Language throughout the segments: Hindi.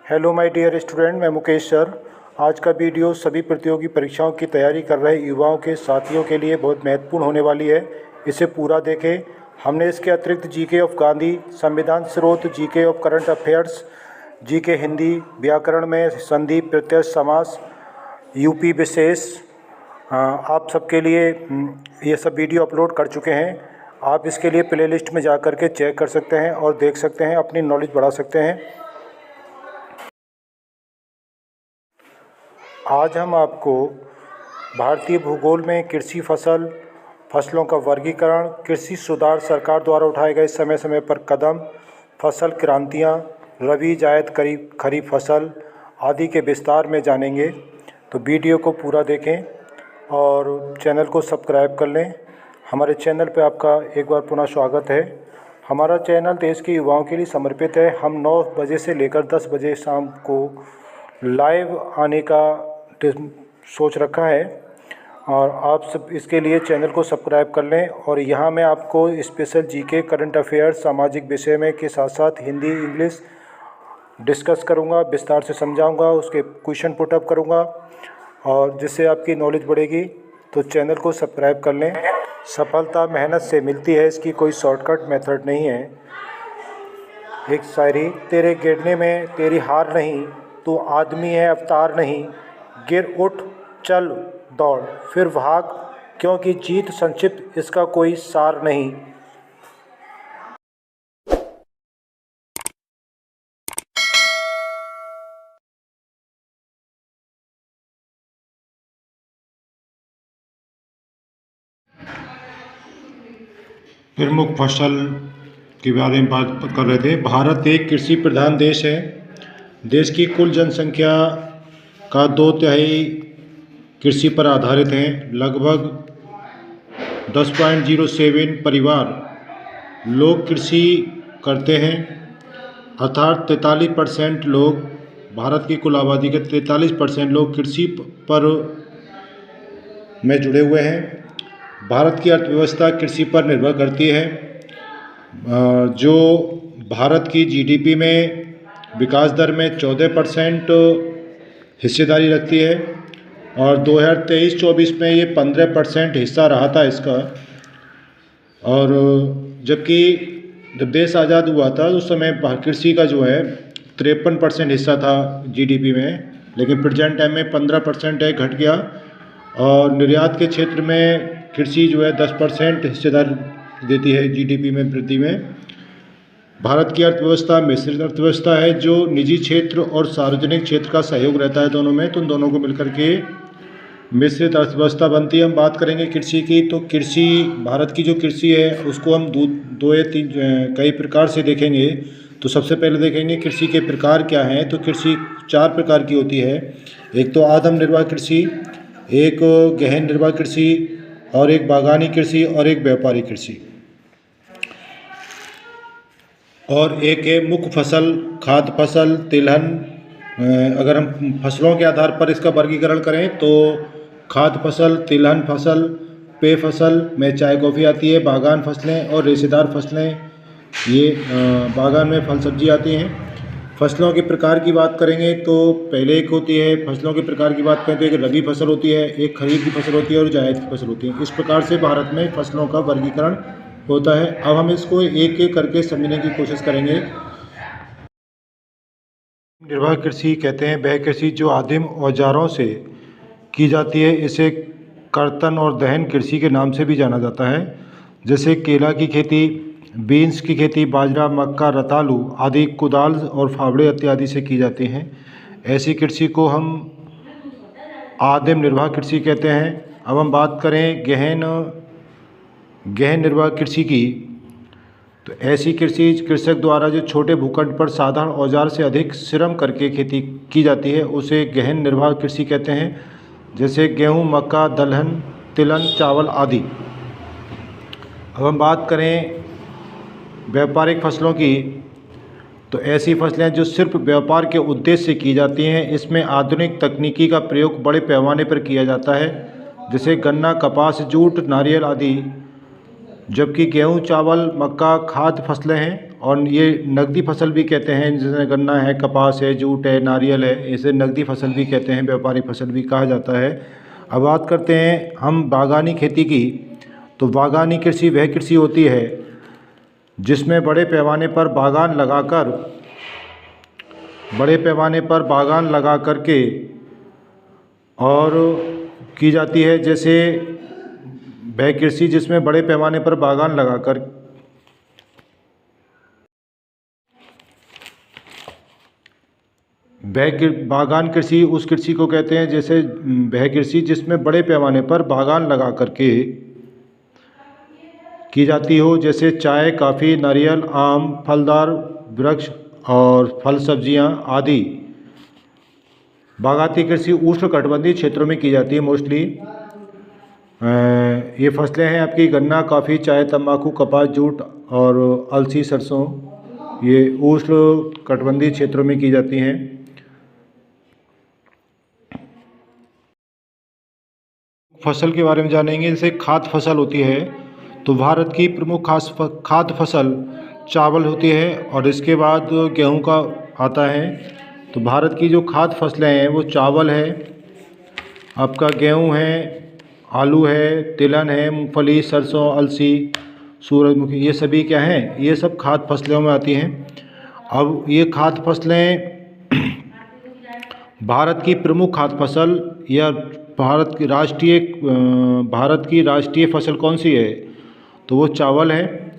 हेलो माय डियर स्टूडेंट, मैं मुकेश सर। आज का वीडियो सभी प्रतियोगी परीक्षाओं की तैयारी कर रहे युवाओं के साथियों के लिए बहुत महत्वपूर्ण होने वाली है। इसे पूरा देखें। हमने इसके अतिरिक्त जीके ऑफ गांधी, संविधान स्रोत, GK of current affairs, GK Hindi, व्याकरण में संधि प्रत्यय समास, यूपी विशेष, आप सबके लिए ये सब वीडियो अपलोड कर चुके हैं। आप इसके लिए प्लेलिस्ट में जा कर के चेक कर सकते हैं और देख सकते हैं, अपनी नॉलेज बढ़ा सकते हैं। आज हम आपको भारतीय भूगोल में कृषि फसलों का वर्गीकरण, कृषि सुधार, सरकार द्वारा उठाए गए समय समय पर कदम, फसल क्रांतियाँ, रबी जायद खरीफ फसल आदि के विस्तार में जानेंगे। तो वीडियो को पूरा देखें और चैनल को सब्सक्राइब कर लें। हमारे चैनल पर आपका एक बार पुनः स्वागत है। हमारा चैनल देश के युवाओं के लिए समर्पित है। हम 9 बजे से लेकर 10 बजे शाम को लाइव आने का सोच रखा है और आप सब इसके लिए चैनल को सब्सक्राइब कर लें। और यहाँ मैं आपको स्पेशल जीके, करंट अफेयर्स, सामाजिक विषय में के साथ साथ हिंदी, इंग्लिश डिस्कस करूँगा, विस्तार से समझाऊँगा, उसके क्वेश्चन पुटअप करूँगा और जिससे आपकी नॉलेज बढ़ेगी। तो चैनल को सब्सक्राइब कर लें। सफलता मेहनत से मिलती है, इसकी कोई शॉर्टकट मेथड नहीं है। एक शायरी, तेरे गिरने में तेरी हार नहीं, तू आदमी है अवतार नहीं, गिर उठ चल दौड़ फिर भाग, क्योंकि जीत संक्षिप्त इसका कोई सार नहीं। प्रमुख फसल के बारे में बात कर रहे थे। भारत एक कृषि प्रधान देश है। देश की कुल जनसंख्या का 2/3 कृषि पर आधारित हैं। लगभग 10.07 परिवार लोग कृषि करते हैं, अर्थात 43% लोग, भारत की कुल आबादी के 43% लोग कृषि पर में जुड़े हुए हैं। भारत की अर्थव्यवस्था कृषि पर निर्भर करती है, जो भारत की जीडीपी में विकास दर में 14% हिस्सेदारी रखती है और 2023-24 में ये 15% हिस्सा रहा था इसका। और जबकि जब देश आज़ाद हुआ था उस समय कृषि का जो है 53% हिस्सा था जीडीपी में, लेकिन प्रेजेंट टाइम में 15% है, घट गया। और निर्यात के क्षेत्र में कृषि जो है 10% हिस्सेदार देती है जीडीपी में वृद्धि में। भारत की अर्थव्यवस्था मिश्रित अर्थव्यवस्था है, जो निजी क्षेत्र और सार्वजनिक क्षेत्र का सहयोग रहता है दोनों में, तो उन दोनों को मिलकर के मिश्रित अर्थव्यवस्था बनती है। हम बात करेंगे कृषि की, तो कृषि, भारत की जो कृषि है उसको हम दो या तीन कई प्रकार से देखेंगे। तो सबसे पहले देखेंगे कृषि के प्रकार क्या हैं। तो कृषि 4 प्रकार की होती है। एक तो आदम निर्वाह कृषि, एक गहन निर्वाह कृषि, और एक बागानी कृषि, और एक व्यापारिक कृषि, और एक है मुख्य फसल, खाद्य फसल, तिलहन। अगर हम फसलों के आधार पर इसका वर्गीकरण करें तो खाद्य फसल, तिलहन फसल, पेय फसल में चाय कॉफ़ी आती है, बागान फसलें और रेशेदार फसलें, ये बागान में फल सब्जी आती हैं। फसलों के प्रकार की बात करेंगे तो पहले एक होती है, फसलों के प्रकार की बात करें तो एक रबी फसल होती है, एक खरीफ की फसल होती है और जायद की फसल होती है। इस प्रकार से भारत में फसलों का वर्गीकरण होता है। अब हम इसको एक एक करके समझने की कोशिश करेंगे। निर्वाह कृषि कहते हैं वह कृषि जो आदिम औजारों से की जाती है। इसे कर्तन और दहन कृषि के नाम से भी जाना जाता है। जैसे केला की खेती, बीन्स की खेती, बाजरा, मक्का, रतालू आदि कुदाल और फावड़े इत्यादि से की जाती हैं। ऐसी कृषि को हम आदिम निर्वाह कृषि कहते हैं। अब हम बात करें गहन निर्वाह कृषि की, तो ऐसी कृषि कृषक द्वारा जो छोटे भूखंड पर साधारण औजार से अधिक श्रम करके खेती की जाती है, उसे गहन निर्वाह कृषि कहते हैं। जैसे गेहूँ, मक्का, दलहन, तिलहन, चावल आदि। अब हम बात करें व्यापारिक फसलों की, तो ऐसी फसलें जो सिर्फ व्यापार के उद्देश्य से की जाती हैं। इसमें आधुनिक तकनीकी का प्रयोग बड़े पैमाने पर किया जाता है, जैसे गन्ना, कपास, जूट, नारियल आदि। जबकि गेहूँ, चावल, मक्का खाद्य फसलें हैं और ये नकदी फसल भी कहते हैं, जैसे गन्ना है, कपास है, जूट है, नारियल है, इसे नकदी फसल भी कहते हैं, व्यापारिक फसल भी कहा जाता है। अब बात करते हैं हम बागानी खेती की। तो बागानी कृषि वह कृषि होती है जिसमें बड़े पैमाने पर बागान लगा करके और की जाती है। जैसे वह कृषि जिसमें बड़े पैमाने पर बागान लगाकर बागान कृषि उस कृषि को कहते हैं, जैसे वह कृषि जिसमें बड़े पैमाने पर बागान लगा करके की जाती हो, जैसे चाय, कॉफ़ी, नारियल, आम, फलदार वृक्ष और फल सब्जियां आदि। बागायती कृषि उष्णकटिबंधीय क्षेत्रों में की जाती है मोस्टली। ये फसलें हैं आपकी गन्ना, कॉफ़ी, चाय, तंबाकू, कपास, जूट और अलसी, सरसों। ये उष्णकटिबंधीय क्षेत्रों में की जाती हैं। फसल के बारे में जानेंगे। जैसे खाद्य फसल होती है, तो भारत की प्रमुख खाद्य फसल चावल होती है और इसके बाद गेहूं का आता है। तो भारत की जो खाद्य फसलें हैं वो चावल है, आपका गेहूं है, आलू है, तिलहन है, मूंगफली, सरसों, अलसी, सूरजमुखी, ये सभी क्या हैं, ये सब खाद्य फसलों में आती हैं। अब ये खाद्य फसलें भारत की प्रमुख खाद्य फसल या भारत की राष्ट्रीय फसल कौन सी है, तो वो चावल है,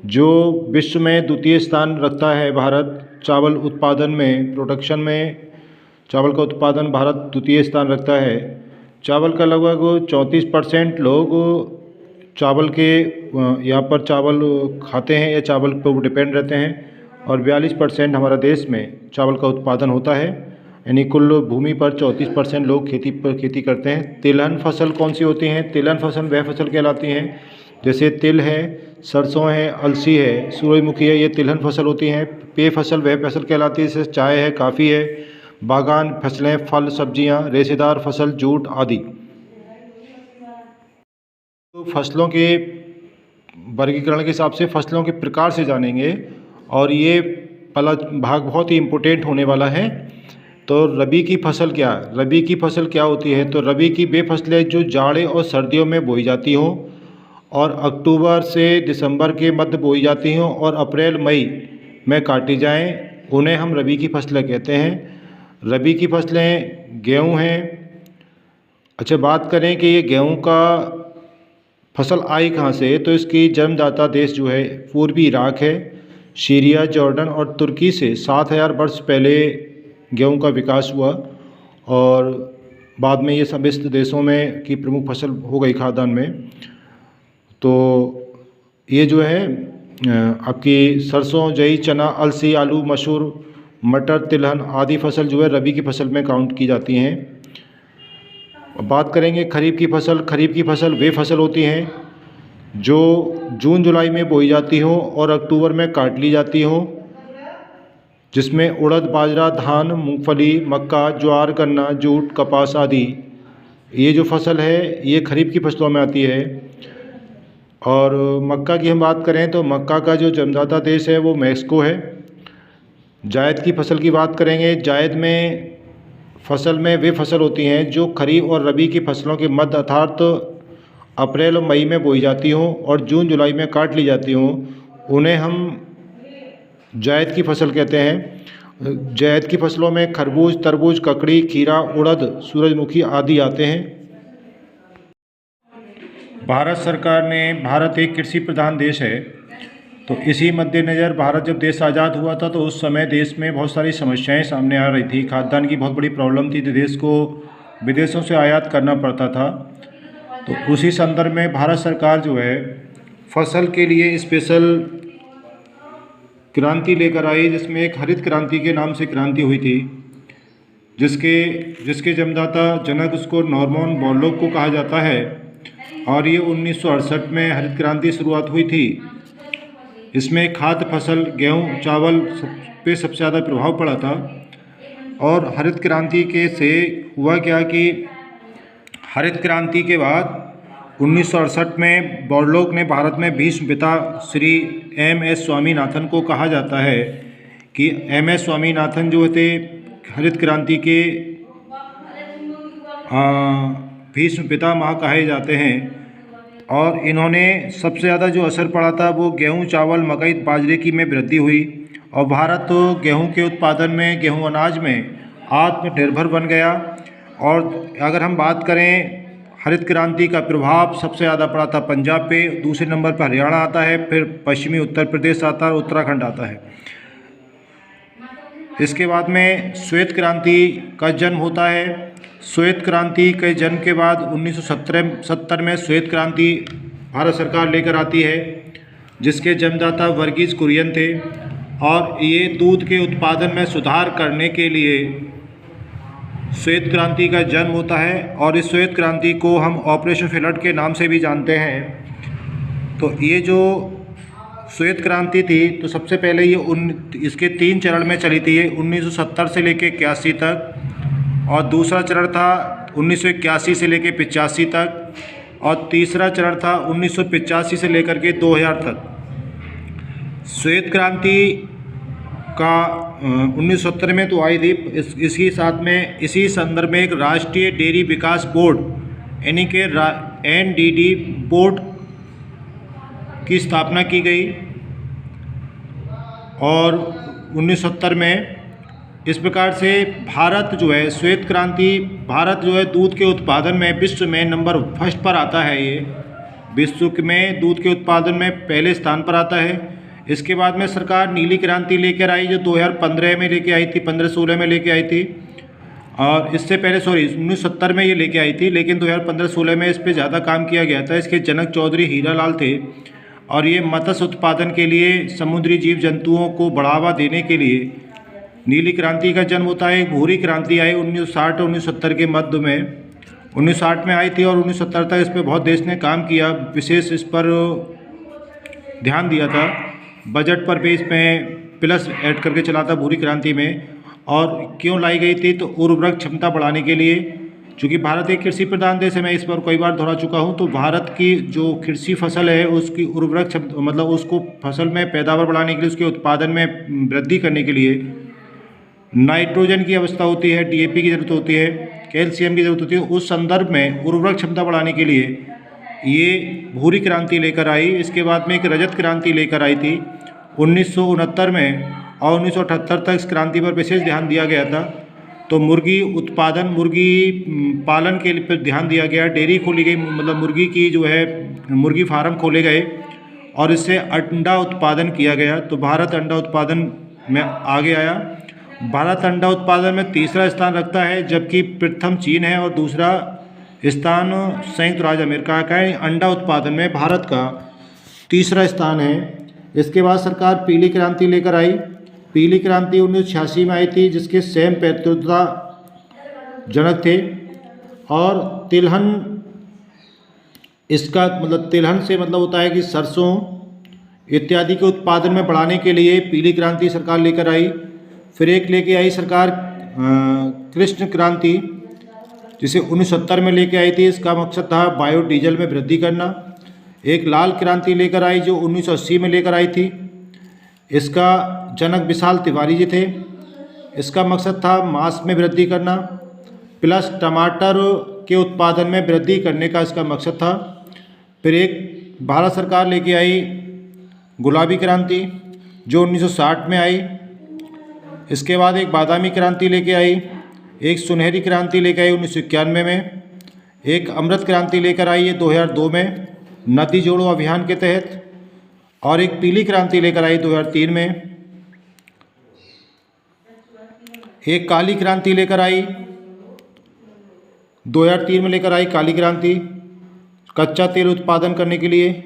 जो विश्व में द्वितीय स्थान रखता है। भारत चावल उत्पादन में, प्रोडक्शन में चावल का उत्पादन भारत द्वितीय स्थान रखता है। चावल का लगभग 34% लोग चावल के यहाँ पर चावल खाते हैं या चावल पर डिपेंड रहते हैं और 42% हमारे देश में चावल का उत्पादन होता है। यानी कुल भूमि पर 34% लोग खेती करते हैं। तिलहन फसल कौन सी होती हैं? तिलहन फसल वह फसल कहलाती हैं जैसे तिल है, सरसों है, अलसी है, सूरजमुखी है, ये तिलहन फसल होती हैं। पेय फसल वह फसल कहलाती है जैसे चाय है, कॉफ़ी है, बागान फसलें, फल सब्जियां, रेशेदार फसल, जूट आदि। तो फसलों के वर्गीकरण के हिसाब से फसलों के प्रकार से जानेंगे और ये पहला भाग बहुत ही इम्पोर्टेंट होने वाला है। तो रबी की फसल क्या होती है? तो रबी की वे फसलें जो जाड़े और सर्दियों में बोई जाती हों और अक्टूबर से दिसंबर के मध्य बोई जाती हों और अप्रैल मई में काटी जाएं, उन्हें हम रबी की फसलें कहते हैं। रबी की फसलें गेहूं हैं। अच्छा, बात करें कि ये गेहूं का फसल आई कहाँ से, तो इसकी जन्मदाता देश जो है पूर्वी इराक है। सीरिया, जॉर्डन और तुर्की से 7000 वर्ष पहले गेहूं का विकास हुआ और बाद में ये सब इस देशों में की प्रमुख फसल हो गई खाद्यान्न में। तो ये जो है आपकी सरसों, जई, चना, अलसी, आलू, मसूर, मटर, तिलहन आदि फसल जो है रबी की फसल में काउंट की जाती हैं। बात करेंगे खरीफ की फसल। खरीफ की फसल वे फसल होती हैं जो जून जुलाई में बोई जाती हों और अक्टूबर में काट ली जाती हों, जिसमें उड़द, बाजरा, धान, मूंगफली, मक्का, ज्वार, गन्ना, जूट, कपास आदि। ये जो फसल है ये खरीफ की फसलों में आती है। और मक्का की हम बात करें तो मक्का का जो जन्मदाता देश है वो मैक्सिको है। जायद की फसल की बात करेंगे। जायद में फसल में वे फसल होती हैं जो खरीफ और रबी की फसलों के मध्य अर्थात अप्रैल और मई में बोई जाती हों और जून जुलाई में काट ली जाती हों, उन्हें हम जायद की फसल कहते हैं। जायद की फसलों में खरबूज, तरबूज, ककड़ी, खीरा, उड़द, सूरजमुखी आदि आते हैं। भारत सरकार ने, भारत एक कृषि प्रधान देश है, तो इसी मद्देनज़र भारत जब देश आज़ाद हुआ था तो उस समय देश में बहुत सारी समस्याएं सामने आ रही थी। खाद्यान्न की बहुत बड़ी प्रॉब्लम थी, तो देश को विदेशों से आयात करना पड़ता था। तो उसी संदर्भ में भारत सरकार जो है फसल के लिए स्पेशल क्रांति लेकर आई, जिसमें एक हरित क्रांति के नाम से क्रांति हुई थी, जिसके जन्मदाता जनक उसको नॉर्मन बोरलॉग को कहा जाता है। और ये 1968 में हरित क्रांति शुरुआत हुई थी। इसमें खाद्य फसल गेहूं, चावल पे सबसे ज़्यादा प्रभाव पड़ा था। और हरित क्रांति के से हुआ क्या कि हरित क्रांति के बाद 1968 में बोरलॉग ने भारत में भीष्म पिता श्री M.S. स्वामीनाथन को कहा जाता है कि M.S. स्वामीनाथन जो थे हरित क्रांति के भीष्म पितामह कहे जाते हैं और इन्होंने सबसे ज़्यादा जो असर पड़ा था वो गेहूँ, चावल, मकई, बाजरे की में वृद्धि हुई और भारत तो गेहूँ के उत्पादन में, गेहूँ अनाज में आत्मनिर्भर बन गया। और अगर हम बात करें हरित क्रांति का प्रभाव सबसे ज़्यादा पड़ा था पंजाब पे, दूसरे नंबर पर हरियाणा आता है, फिर पश्चिमी उत्तर प्रदेश आता है और उत्तराखंड आता है। इसके बाद में श्वेत क्रांति का जन्म होता है। श्वेत क्रांति के जन्म के बाद 1970 में श्वेत क्रांति भारत सरकार लेकर आती है, जिसके जन्मदाता वर्गीज कुरियन थे और ये दूध के उत्पादन में सुधार करने के लिए श्वेत क्रांति का जन्म होता है और इस श्वेत क्रांति को हम ऑपरेशन फ्लड के नाम से भी जानते हैं। तो ये जो श्वेत क्रांति थी तो सबसे पहले ये इसके 3 चरण में चली थी, 1970 से लेकर 81 तक, और दूसरा चरण था 1981 से लेकर 85 तक, और तीसरा चरण था 1985 से लेकर के 2000 तक। श्वेत क्रांति का 1970 में तो आई थी। इसी साथ में इसी संदर्भ में एक राष्ट्रीय डेयरी विकास बोर्ड यानी कि NDD बोर्ड की स्थापना की गई और 1970 में इस प्रकार से भारत जो है श्वेत क्रांति, भारत जो है दूध के उत्पादन में विश्व में नंबर 1 पर आता है। ये विश्व में दूध के उत्पादन में पहले स्थान पर आता है। इसके बाद में सरकार नीली क्रांति लेकर आई जो 2015 में लेके आई थी, 15-16 में लेके आई थी, और इससे पहले 1970 में ये लेके आई थी, लेकिन 2015-16 में इस पर ज़्यादा काम किया गया था। इसके जनक चौधरी हीरालाल थे और ये मत्स्य उत्पादन के लिए, समुद्री जीव जंतुओं को बढ़ावा देने के लिए नीली क्रांति का जन्म होता है। एक भूरी क्रांति आई 1960 और 1970 के मध्य में, 1960 में आई थी और 1970 तक इस पर बहुत देश ने काम किया, विशेष इस पर ध्यान दिया था, बजट पर भी इसमें प्लस ऐड करके चला था भूरी क्रांति में। और क्यों लाई गई थी? तो उर्वरक क्षमता बढ़ाने के लिए, चूँकि भारत एक कृषि प्रधान देश है, मैं इस पर कई बार दोहरा चुका हूँ, तो भारत की जो कृषि फसल है उसकी उर्वरक क्षमता, मतलब उसको फसल में पैदावार बढ़ाने के लिए, उसके उत्पादन में वृद्धि करने के लिए नाइट्रोजन की आवश्यकता होती है, DAP की ज़रूरत होती है, कैल्शियम की ज़रूरत होती है। उस संदर्भ में उर्वरक क्षमता बढ़ाने के लिए ये भूरी क्रांति लेकर आई। इसके बाद में एक रजत क्रांति लेकर आई थी 1969 में, और 1978 तक इस क्रांति पर विशेष ध्यान दिया गया था। तो मुर्गी उत्पादन, मुर्गी पालन के लिए ध्यान दिया गया, डेयरी खोली गई, मतलब मुर्गी की जो है मुर्गी फार्म खोले गए और इससे अंडा उत्पादन किया गया। तो भारत अंडा उत्पादन में आगे आया। भारत अंडा उत्पादन में तीसरा स्थान रखता है, जबकि प्रथम चीन है और दूसरा स्थान संयुक्त राज्य अमेरिका का है। अंडा उत्पादन में भारत का तीसरा स्थान है। इसके बाद सरकार पीली क्रांति लेकर आई। पीली क्रांति 1986 में आई थी, जिसके सैम पेत्रोदा जनक थे। और तिलहन, इसका मतलब तिलहन से मतलब होता है कि सरसों इत्यादि के उत्पादन में बढ़ाने के लिए पीली क्रांति सरकार लेकर आई। फिर एक लेके आई सरकार कृष्ण क्रांति, जिसे 1970 में लेके आई थी। इसका मकसद था बायोडीजल में वृद्धि करना। एक लाल क्रांति लेकर आई जो 1980 में लेकर आई थी। इसका जनक विशाल तिवारी जी थे। इसका मकसद था मांस में वृद्धि करना, प्लस टमाटर के उत्पादन में वृद्धि करने का इसका मकसद था। फिर एक भारत सरकार लेके आई गुलाबी क्रांति जो 1960 में आई। इसके बाद एक बादामी क्रांति लेके आई, एक सुनहरी क्रांति लेकर आई 1991 में, एक अमृत क्रांति लेकर आई है 2002 में नदी जोड़ो अभियान के तहत, और एक पीली क्रांति लेकर आई 2003 में। एक काली क्रांति लेकर आई 2003 में लेकर आई काली क्रांति, कच्चा तेल उत्पादन करने के लिए।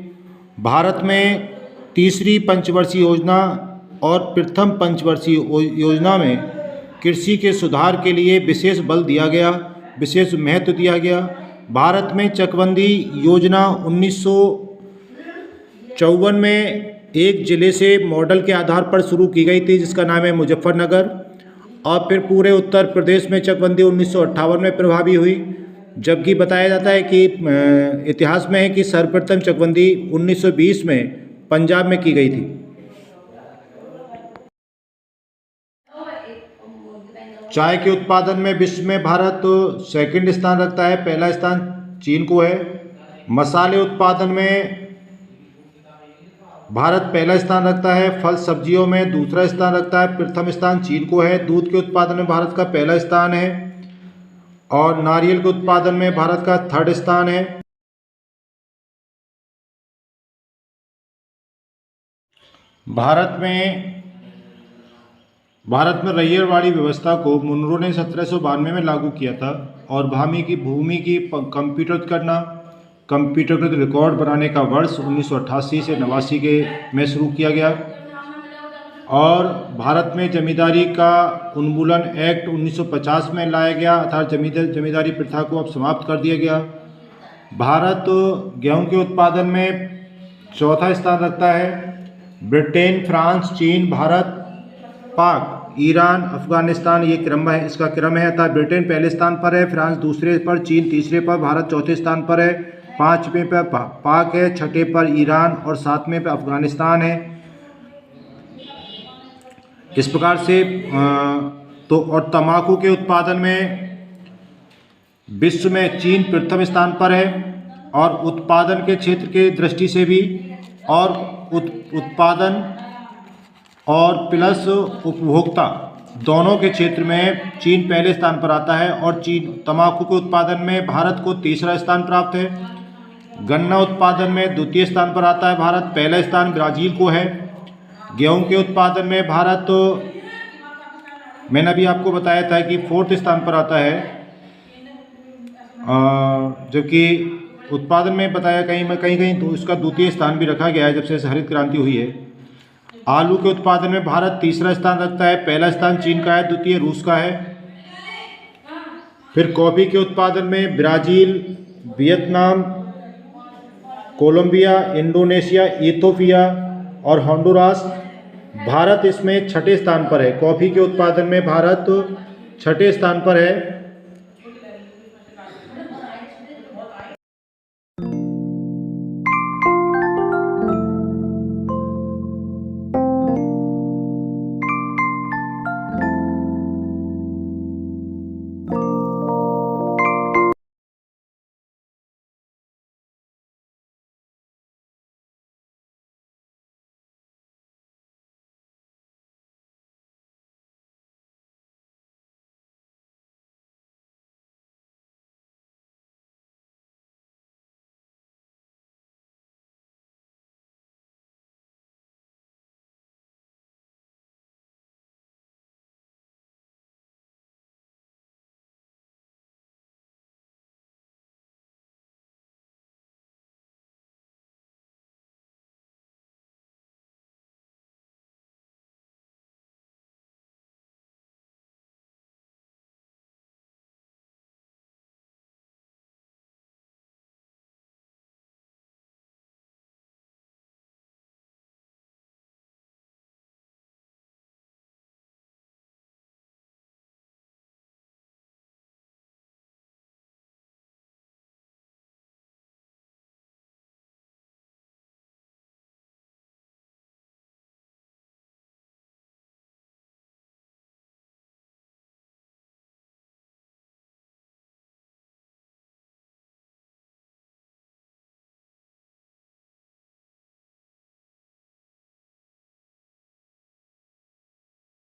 भारत में तीसरी पंचवर्षीय योजना और प्रथम पंचवर्षीय योजना में कृषि के सुधार के लिए विशेष बल दिया गया, विशेष महत्व दिया गया। भारत में चकबंदी योजना 1954 में एक ज़िले से मॉडल के आधार पर शुरू की गई थी, जिसका नाम है मुजफ्फरनगर, और फिर पूरे उत्तर प्रदेश में चकबंदी 1958 में प्रभावी हुई। जबकि बताया जाता है कि इतिहास में है कि सर्वप्रथम चकबंदी 1920 में पंजाब में की गई थी। चाय के उत्पादन में विश्व में भारत सेकंड स्थान रखता है, पहला स्थान चीन को है। मसाले उत्पादन में भारत पहला स्थान रखता है, फल सब्जियों में दूसरा स्थान रखता है, प्रथम स्थान चीन को है। दूध के उत्पादन में भारत का पहला स्थान है और नारियल के उत्पादन में भारत का थर्ड स्थान है। भारत में रैयतवाड़ी व्यवस्था को मुनरो ने 1792 में लागू किया था और भूमि की कंप्यूटरकृत रिकॉर्ड बनाने का वर्ष 1988 से 89 के में शुरू किया गया। और भारत में जमींदारी का उन्मूलन एक्ट 1950 में लाया गया, अर्थात जमींदारी प्रथा को अब समाप्त कर दिया गया। भारत गेहूं के उत्पादन में चौथा स्थान रखता है। ब्रिटेन, फ्रांस, चीन, भारत, पाक, ईरान, अफगानिस्तान ये इसका क्रम है। अर्थात ब्रिटेन पहले स्थान पर है, फ्रांस दूसरे पर, चीन तीसरे पर, भारत चौथे स्थान पर है, पाँचवें पर पाक है, छठे पर ईरान और सातवें पर अफगानिस्तान है। इस प्रकार से और तंबाकू के उत्पादन में विश्व में चीन प्रथम स्थान पर है और उत्पादन के क्षेत्र के दृष्टि से भी और उत्पादन और प्लस उपभोक्ता दोनों के क्षेत्र में चीन पहले स्थान पर आता है। और तंबाकू के उत्पादन में भारत को तीसरा स्थान प्राप्त है। गन्ना उत्पादन में द्वितीय स्थान पर आता है भारत, पहला स्थान ब्राज़ील को है। गेहूं के उत्पादन में भारत मैंने अभी आपको बताया था कि फोर्थ स्थान पर आता है, जबकि उत्पादन में बताया कहीं तो उसका द्वितीय स्थान भी रखा गया है जब से हरित क्रांति हुई है। आलू के उत्पादन में भारत तीसरा स्थान रखता है, पहला स्थान चीन का है, द्वितीय रूस का है। फिर कॉफ़ी के उत्पादन में Brazil, Vietnam, Colombia, Indonesia, Ethiopia और होंडुरास। भारत इसमें छठे स्थान पर है। कॉफ़ी के उत्पादन में भारत छठे स्थान पर है